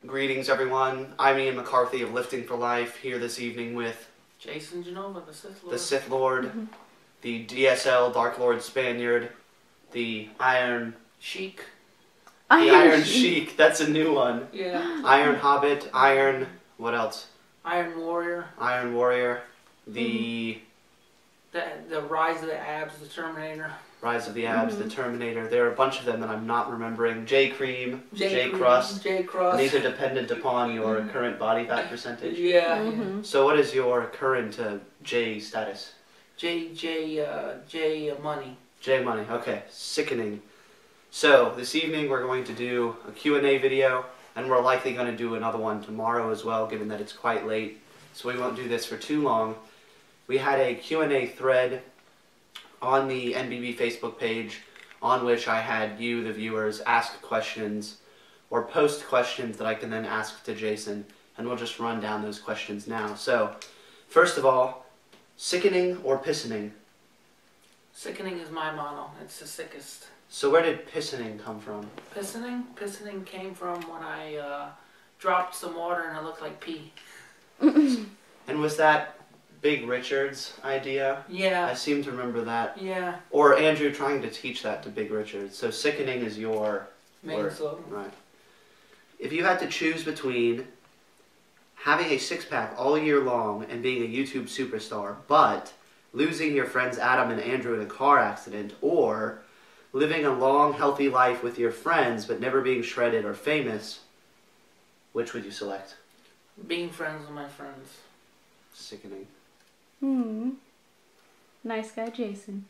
Greetings, everyone. I'm Ian McCarthy of Lifting for Life, here this evening with Jason Genova, the Sith Lord. The Sith Lord, the DSL Dark Lord Spaniard, the Iron Sheik. The Iron Sheik. That's a new one. Yeah. Iron Hobbit, Iron... what else? Iron Warrior. Iron Warrior. The Rise of the Abs, the Terminator. Rise of the Abs, the Terminator. There are a bunch of them that I'm not remembering. J-Cream, J-Crust. J-Crust. And these are dependent upon your current body fat percentage. Yeah. So what is your current J status? J Money. J Money, okay. Sickening. So, this evening we're going to do a Q&A video, and we're likely going to do another one tomorrow as well, given that it's quite late. So we won't do this for too long. We had a Q&A thread on the NBB Facebook page on which I had you, the viewers, ask questions or post questions that I can then ask to Jason, and we'll just run down those questions now. So, first of all, sickening or pissening? Sickening is my motto. It's the sickest. So where did pissening come from? Pissening? Pissening came from when I dropped some water and it looked like pee. And was that Big Richard's idea? Yeah. I seem to remember that. Yeah. Or Andrew trying to teach that to Big Richard. So sickening is your main word. slogan. Right. If you had to choose between having a six-pack all year long and being a YouTube superstar, but losing your friends Adam and Andrew in a car accident, or living a long, healthy life with your friends but never being shredded or famous, which would you select? Being friends with my friends. Sickening. Nice guy, Jason.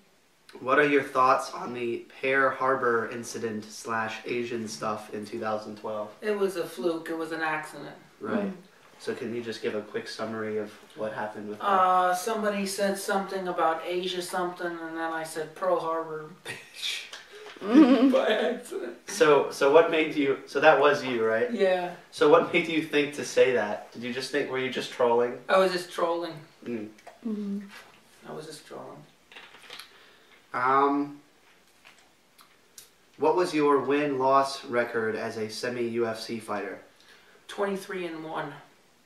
What are your thoughts on the Pearl Harbor incident / Asian stuff in 2012? It was a fluke. It was an accident. Right. So can you just give a quick summary of what happened with that? Somebody said something about Asia something, and then I said Pearl Harbor, bitch. By accident. So what made you... So that was you, right? Yeah. So what made you think to say that? Did you just think... Were you just trolling? I was just trolling. I was just trolling. What was your win-loss record as a semi-UFC fighter? 23-1.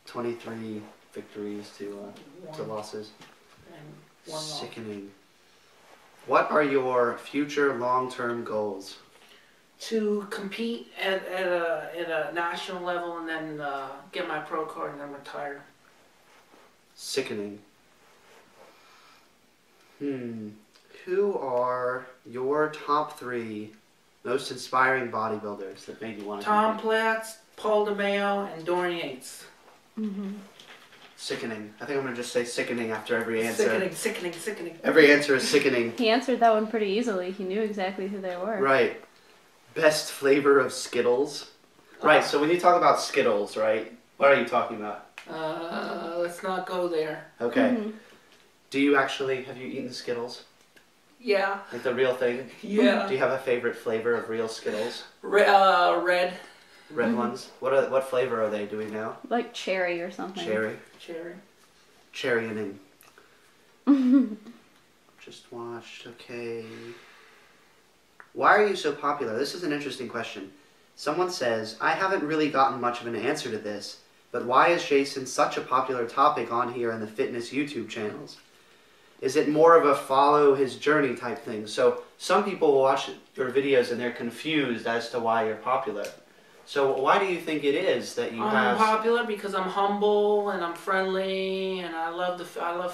23 victories to losses. And 1 loss. Sickening. What are your future long-term goals? To compete at a national level and then get my pro card and then retire. Sickening. Who are your top 3 most inspiring bodybuilders that made you want to Tom compete? Platz, Paul DeMeo, and Dorian Yates. Sickening. I think I'm going to just say sickening after every answer. Sickening, sickening, sickening. Every answer is sickening. He answered that one pretty easily. He knew exactly who they were. Right. Best flavor of Skittles? Right, so when you talk about Skittles, right, what are you talking about? Let's not go there. Okay. Do you actually, have you eaten Skittles? Yeah. Like the real thing? Yeah. Do you have a favorite flavor of real Skittles? Red. Red ones? What flavor are they, do we know? Like cherry or something. Cherry? Cherry. Cherrying. Just watched, okay. Why are you so popular? This is an interesting question. Someone says, I haven't really gotten much of an answer to this, but why is Jason such a popular topic on here in the fitness YouTube channels? Is it more of a follow his journey type thing? So some people will watch your videos and they're confused as to why you're popular. So why do you think it is that you have... I'm popular because I'm humble and I'm friendly and I love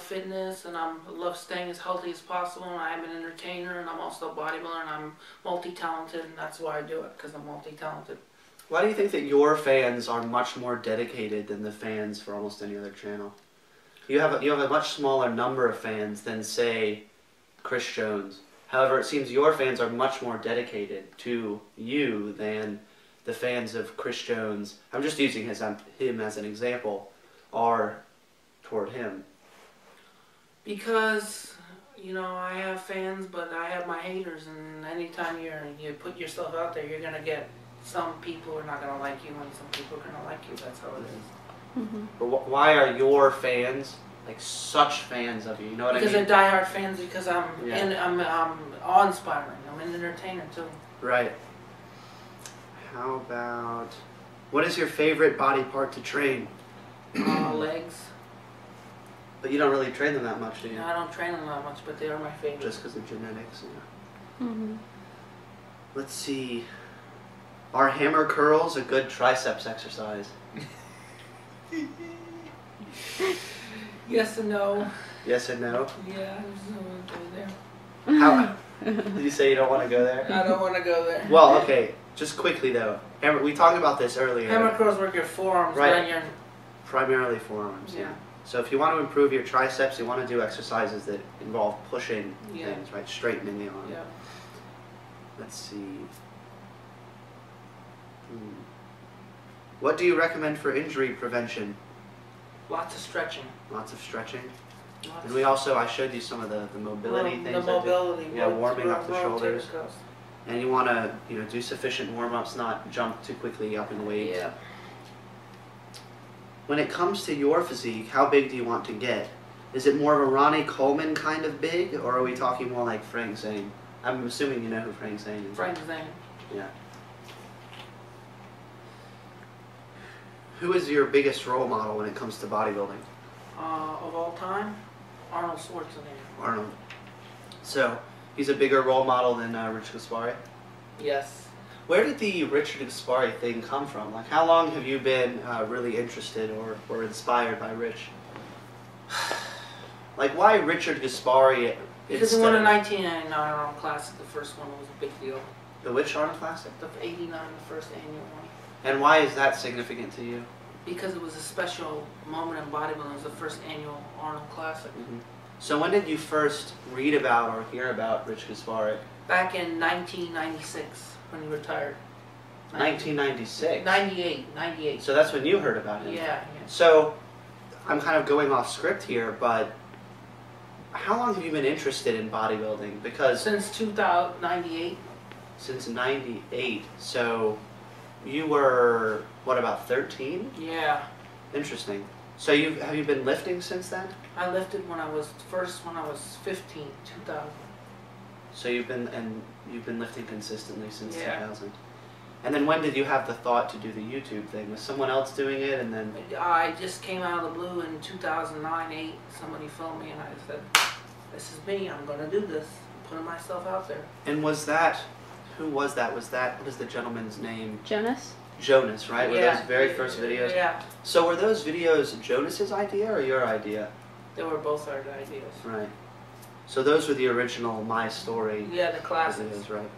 fitness and I love staying as healthy as possible and I'm an entertainer and I'm also a bodybuilder and I'm multi-talented and that's why I do it, because I'm multi-talented. Why do you think that your fans are much more dedicated than the fans for almost any other channel? You have a much smaller number of fans than, say, Chris Jones. However, it seems your fans are much more dedicated to you than the fans of Chris Jones, I'm just using him as an example, are toward him. Because, you know, I have fans, but I have my haters, and anytime you put yourself out there, you're going to get some people who are not going to like you, and some people are going to like you. That's how it is. But why are your fans, like, such fans of you? You know what I mean? Because they're diehard fans, because I'm awe-inspiring. I'm an entertainer, too. Right. How about... What is your favorite body part to train? Legs. But you don't really train them that much, do you? No, I don't train them that much, but they are my favorite. Just because of genetics, yeah. Mm-hmm. Let's see. Are hammer curls a good triceps exercise? Yes and no. Yes and no? Yeah, I just don't want to go there. How? Did you say you don't want to go there? I don't want to go there. Well, okay. Just quickly though. Hammer, we talked about this earlier. Hammer curls work your forearms, Right. then your... Primarily forearms. Yeah. So if you want to improve your triceps, you want to do exercises that involve pushing Yeah. things, right? Straightening the arm. Yeah. Let's see. What do you recommend for injury prevention? Lots of stretching. Lots of stretching. Lots And we also, I showed you some of the mobility things. The I did. mobility. Yeah, warming up the rotator shoulders. cuffs. And you want to, do sufficient warm-ups, not jump too quickly up in weight. Yeah. When it comes to your physique, how big do you want to get? Is it more of a Ronnie Coleman kind of big, or are we talking more like Frank Zane? I'm assuming you know who Frank Zane is. Frank Zane. Yeah. Who is your biggest role model when it comes to bodybuilding? Of all time, Arnold Schwarzenegger. Arnold. So, he's a bigger role model than Rich Gaspari? Yes. Where did the Richard Gaspari thing come from? Like, how long have you been really interested or inspired by Rich? Like, why Richard Gaspari? Because he won a 1999 Arnold Classic. The first one was a big deal. The which Arnold Classic? The 89, the first annual one. And why is that significant to you? Because it was a special moment in bodybuilding. It was the first annual Arnold Classic. So when did you first read about or hear about Rich Gaspari? Back in 1996, when he retired. 1996? 98. So that's when you heard about him? Yeah. So, I'm kind of going off script here, but how long have you been interested in bodybuilding? Because Since 2098. since 98, so you were, what, about 13? Yeah. Interesting. So have you been lifting since then? I lifted when I was 15, 2000. So you've been lifting consistently since Yeah. 2000. And then when did you have the thought to do the YouTube thing? Was someone else doing it and then... I just came out of the blue in 2009, 8. Somebody filmed me and I said, this is me, I'm going to do this. I'm putting myself out there. And was that... Who was that? What is the gentleman's name? Jonas? Jonas, right? Were Yeah. those very first videos? Yeah. So were those videos Jonas's idea or your idea? They were both our ideas. Right. So those were the original My Story Yeah, the classics. videos, right?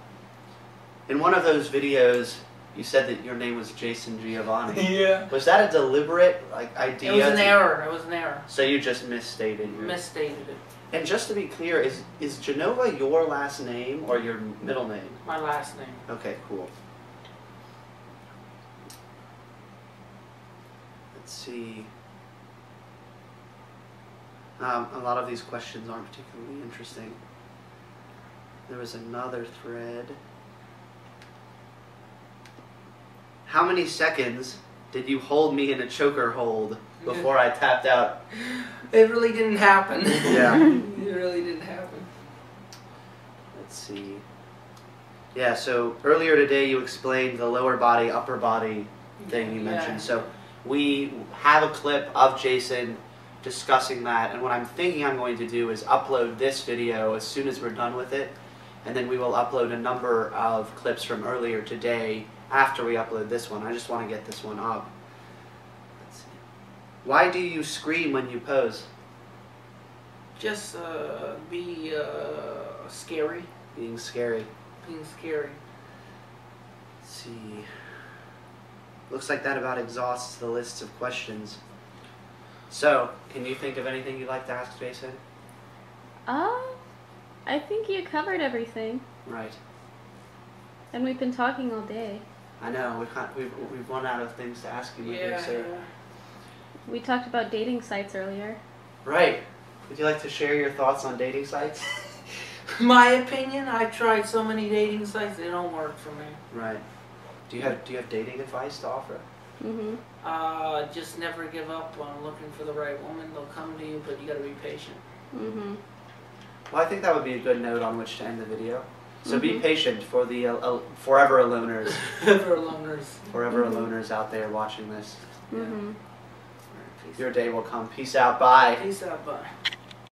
In one of those videos, you said that your name was Jason Giovanni. Yeah. Was that a deliberate idea? It was an error. It was an error. So you just misstated your... Misstated it. And just to be clear, is Genova your last name or your middle name? My last name. Okay, cool. Let's see. A lot of these questions aren't particularly interesting. There was another thread. How many seconds did you hold me in a choker hold before I tapped out? It really didn't happen. Yeah. It really didn't happen. Let's see. Yeah, so earlier today you explained the lower body, upper body thing you mentioned. Yeah. So we have a clip of Jason discussing that, and what I'm thinking I'm going to do is upload this video as soon as we're done with it, and then we will upload a number of clips from earlier today after we upload this one. I just want to get this one up. Let's see. Why do you scream when you pose? Just be scary. Being scary. Being scary. Let's see. Looks like that about exhausts the list of questions. So, can you think of anything you'd like to ask Jason? I think you covered everything. Right. And we've been talking all day. I know, we've run out of things to ask you. Yeah. So. We talked about dating sites earlier. Right. Would you like to share your thoughts on dating sites? My opinion, I've tried so many dating sites, they don't work for me. Right. Do you have dating advice to offer? Mm-hmm. Just never give up on looking for the right woman. They'll come to you, but you gotta be patient. Mm-hmm. Well, I think that would be a good note on which to end the video. So be patient for the forever aloners. For loners. Forever aloners out there watching this. Mm-hmm. Peace Your day will come. Peace out. Bye. Peace out. Bye.